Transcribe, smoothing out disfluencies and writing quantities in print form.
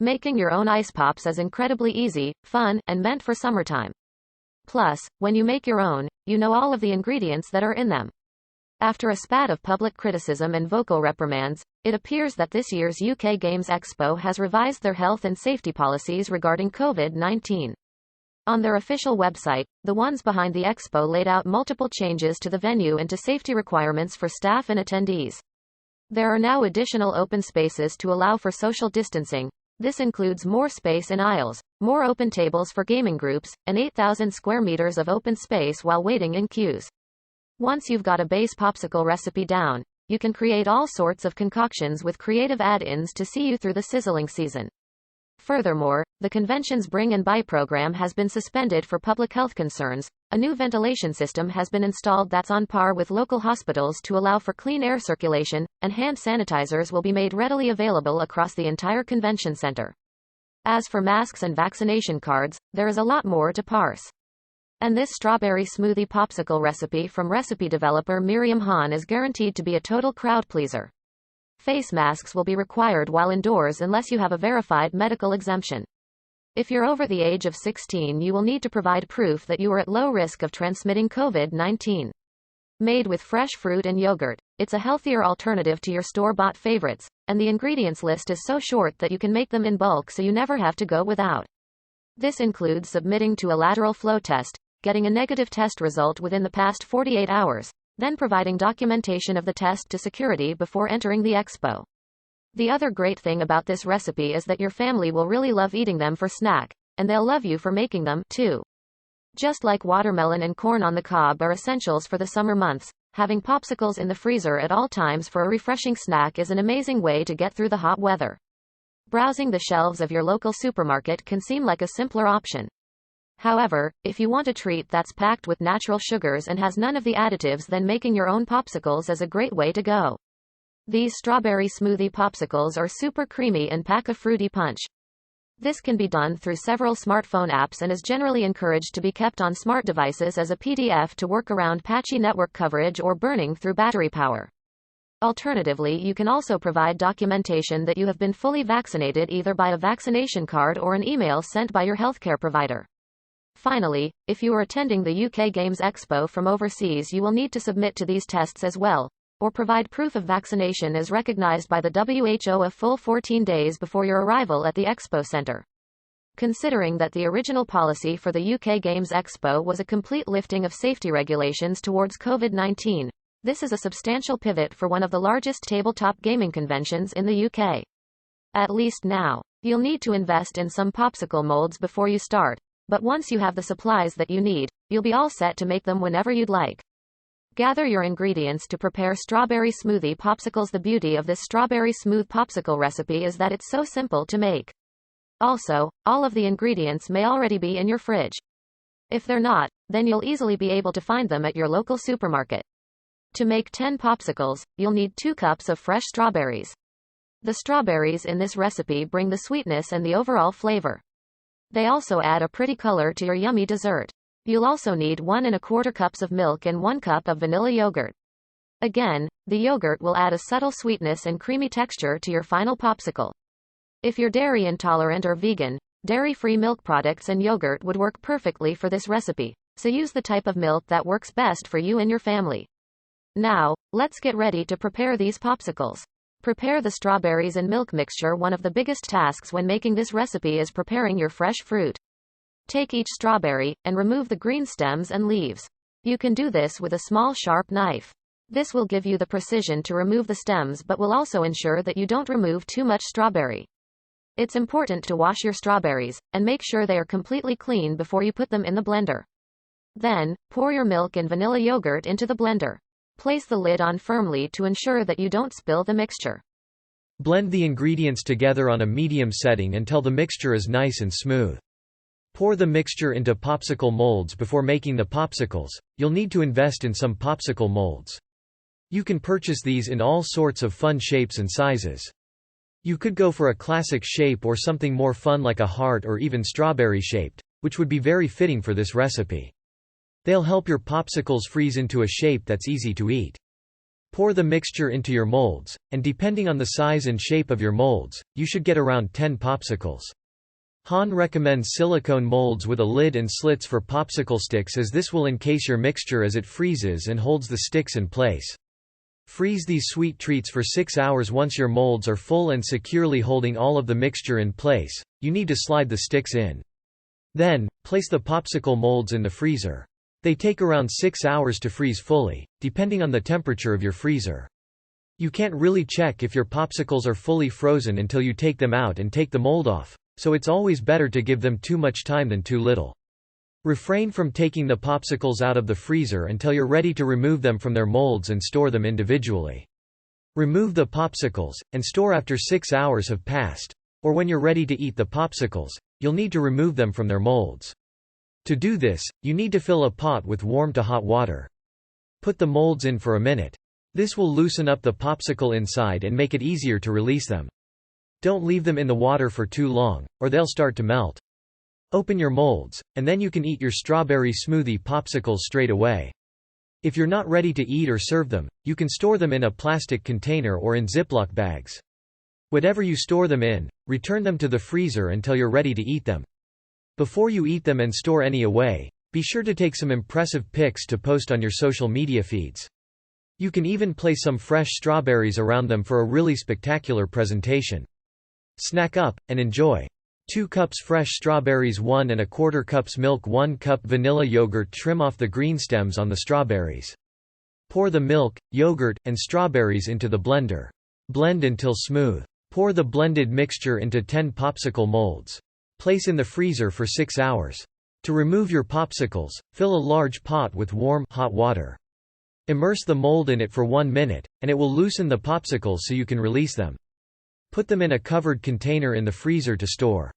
Making your own ice pops is incredibly easy, fun, and meant for summertime. Plus, when you make your own, you know all of the ingredients that are in them. After a spat of public criticism and vocal reprimands, it appears that this year's UK Games Expo has revised their health and safety policies regarding COVID-19. On their official website, the ones behind the expo laid out multiple changes to the venue and to safety requirements for staff and attendees. There are now additional open spaces to allow for social distancing. This includes more space in aisles, more open tables for gaming groups, and 8,000 square meters of open space while waiting in queues. Once you've got a base popsicle recipe down, you can create all sorts of concoctions with creative add-ins to see you through the sizzling season. Furthermore, the convention's Bring and Buy program has been suspended for public health concerns. A new ventilation system has been installed that's on par with local hospitals to allow for clean air circulation, and hand sanitizers will be made readily available across the entire convention center. As for masks and vaccination cards, there is a lot more to parse. And this strawberry smoothie popsicle recipe from recipe developer Miriam Hahn is guaranteed to be a total crowd pleaser. Face masks will be required while indoors unless you have a verified medical exemption. If you're over the age of 16, you will need to provide proof that you are at low risk of transmitting COVID-19. Made with fresh fruit and yogurt, it's a healthier alternative to your store-bought favorites, and the ingredients list is so short that you can make them in bulk so you never have to go without. This includes submitting to a lateral flow test, getting a negative test result within the past 48 hours, then providing documentation of the test to security before entering the expo. The other great thing about this recipe is that your family will really love eating them for snack, and they'll love you for making them, too. Just like watermelon and corn on the cob are essentials for the summer months, having popsicles in the freezer at all times for a refreshing snack is an amazing way to get through the hot weather. Browsing the shelves of your local supermarket can seem like a simpler option. However, if you want a treat that's packed with natural sugars and has none of the additives, then making your own popsicles is a great way to go. These strawberry smoothie popsicles are super creamy and pack a fruity punch. This can be done through several smartphone apps and is generally encouraged to be kept on smart devices as a PDF to work around patchy network coverage or burning through battery power. Alternatively, you can also provide documentation that you have been fully vaccinated either by a vaccination card or an email sent by your healthcare provider. Finally, if you are attending the UK Games Expo from overseas, you will need to submit to these tests as well, or provide proof of vaccination as recognized by the WHO a full 14 days before your arrival at the Expo Center. Considering that the original policy for the UK Games Expo was a complete lifting of safety regulations towards COVID-19, this is a substantial pivot for one of the largest tabletop gaming conventions in the UK. At least now. You'll need to invest in some popsicle molds before you start, but once you have the supplies that you need, you'll be all set to make them whenever you'd like. Gather your ingredients to prepare strawberry smoothie popsicles. The beauty of this strawberry smooth popsicle recipe is that it's so simple to make. Also, all of the ingredients may already be in your fridge. If they're not, then you'll easily be able to find them at your local supermarket. To make 10 popsicles, you'll need 2 cups of fresh strawberries. The strawberries in this recipe bring the sweetness and the overall flavor. They also add a pretty color to your yummy dessert. You'll also need 1 1/4 cups of milk and 1 cup of vanilla yogurt. Again, the yogurt will add a subtle sweetness and creamy texture to your final popsicle. If you're dairy intolerant or vegan, dairy-free milk products and yogurt would work perfectly for this recipe, so use the type of milk that works best for you and your family. Now, let's get ready to prepare these popsicles. Prepare the strawberries and milk mixture. One of the biggest tasks when making this recipe is preparing your fresh fruit. Take each strawberry, and remove the green stems and leaves. You can do this with a small sharp knife. This will give you the precision to remove the stems but will also ensure that you don't remove too much strawberry. It's important to wash your strawberries, and make sure they are completely clean before you put them in the blender. Then, pour your milk and vanilla yogurt into the blender. Place the lid on firmly to ensure that you don't spill the mixture. Blend the ingredients together on a medium setting until the mixture is nice and smooth. Pour the mixture into popsicle molds. Before making the popsicles, you'll need to invest in some popsicle molds. You can purchase these in all sorts of fun shapes and sizes. You could go for a classic shape or something more fun like a heart or even strawberry shaped, which would be very fitting for this recipe. They'll help your popsicles freeze into a shape that's easy to eat. Pour the mixture into your molds, and depending on the size and shape of your molds, you should get around 10 popsicles. Han recommends silicone molds with a lid and slits for popsicle sticks, as this will encase your mixture as it freezes and holds the sticks in place. Freeze these sweet treats for 6 hours. Once your molds are full and securely holding all of the mixture in place, you need to slide the sticks in. Then, place the popsicle molds in the freezer. They take around 6 hours to freeze fully, depending on the temperature of your freezer. You can't really check if your popsicles are fully frozen until you take them out and take the mold off, so it's always better to give them too much time than too little. Refrain from taking the popsicles out of the freezer until you're ready to remove them from their molds and store them individually. Remove the popsicles, and store after 6 hours have passed, or when you're ready to eat the popsicles, you'll need to remove them from their molds. To do this, you need to fill a pot with warm to hot water. Put the molds in for a minute. This will loosen up the popsicle inside and make it easier to release them. Don't leave them in the water for too long, or they'll start to melt. Open your molds, and then you can eat your strawberry smoothie popsicles straight away. If you're not ready to eat or serve them, you can store them in a plastic container or in Ziploc bags. Whatever you store them in, return them to the freezer until you're ready to eat them. Before you eat them and store any away, be sure to take some impressive pics to post on your social media feeds. You can even place some fresh strawberries around them for a really spectacular presentation. Snack up, and enjoy. 2 cups fresh strawberries, 1 1/4 cups milk, 1 cup vanilla yogurt. Trim off the green stems on the strawberries. Pour the milk, yogurt, and strawberries into the blender. Blend until smooth. Pour the blended mixture into 10 popsicle molds. Place in the freezer for 6 hours. To remove your popsicles, fill a large pot with warm, hot water. Immerse the mold in it for 1 minute, and it will loosen the popsicles so you can release them. Put them in a covered container in the freezer to store.